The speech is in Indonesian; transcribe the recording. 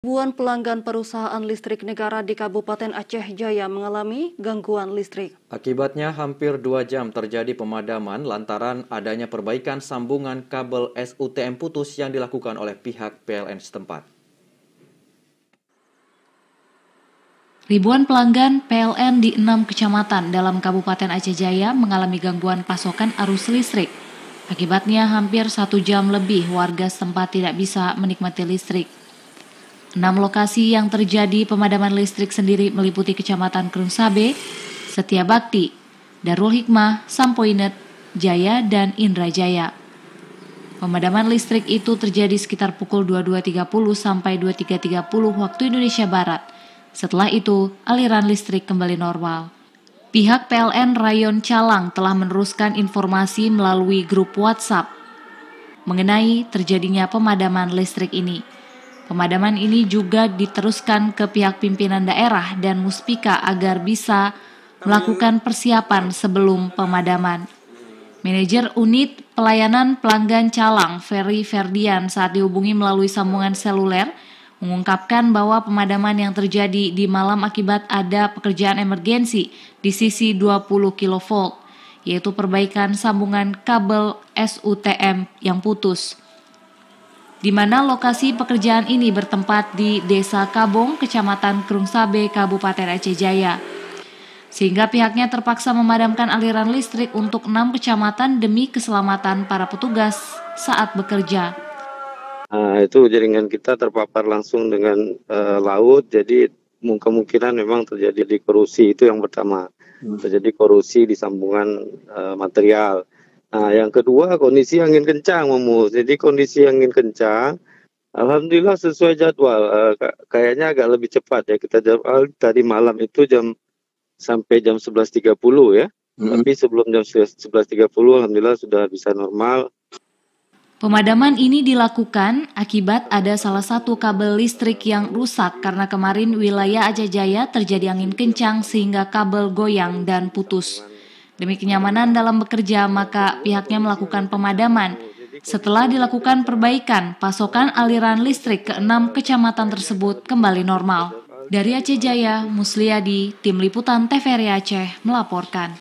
Ribuan pelanggan perusahaan listrik negara di Kabupaten Aceh Jaya mengalami gangguan listrik. Akibatnya hampir 2 jam terjadi pemadaman lantaran adanya perbaikan sambungan kabel SUTM putus yang dilakukan oleh pihak PLN setempat. Ribuan pelanggan PLN di 6 kecamatan dalam Kabupaten Aceh Jaya mengalami gangguan pasokan arus listrik. Akibatnya hampir 1 jam lebih warga setempat tidak bisa menikmati listrik. 6 lokasi yang terjadi pemadaman listrik sendiri meliputi Kecamatan Krungsabe, Setiabakti, Darul Hikmah, Sampoinet, Jaya, dan Indrajaya. Pemadaman listrik itu terjadi sekitar pukul 22.30 sampai 23.30 waktu Indonesia Barat. Setelah itu, aliran listrik kembali normal. Pihak PLN Rayon Calang telah meneruskan informasi melalui grup WhatsApp mengenai terjadinya pemadaman listrik ini. Pemadaman ini juga diteruskan ke pihak pimpinan daerah dan Muspika agar bisa melakukan persiapan sebelum pemadaman. Manajer Unit Pelayanan Pelanggan Calang, Ferry Ferdian, saat dihubungi melalui sambungan seluler, mengungkapkan bahwa pemadaman yang terjadi di malam akibat ada pekerjaan emergensi di sisi 20 kV, yaitu perbaikan sambungan kabel SUTM yang putus. Di mana lokasi pekerjaan ini bertempat di Desa Kabong, Kecamatan Krungsabe, Kabupaten Aceh Jaya. Sehingga pihaknya terpaksa memadamkan aliran listrik untuk 6 kecamatan demi keselamatan para petugas saat bekerja. Itu jaringan kita terpapar langsung dengan laut, jadi kemungkinan memang terjadi korosi, itu yang pertama. Terjadi korosi di sambungan material. Nah, yang kedua kondisi angin kencang, Jadi kondisi angin kencang, alhamdulillah sesuai jadwal. Kayaknya agak lebih cepat ya, kita jadwal tadi malam itu sampai jam 11.30 ya. Tapi sebelum jam 11.30 alhamdulillah sudah bisa normal. Pemadaman ini dilakukan akibat ada salah satu kabel listrik yang rusak karena kemarin wilayah Aceh Jaya terjadi angin kencang sehingga kabel goyang dan putus. Demi kenyamanan dalam bekerja, maka pihaknya melakukan pemadaman. Setelah dilakukan perbaikan, pasokan aliran listrik ke 6 kecamatan tersebut kembali normal. Dari Aceh Jaya, Musliadi, Tim Liputan TVRI Aceh melaporkan.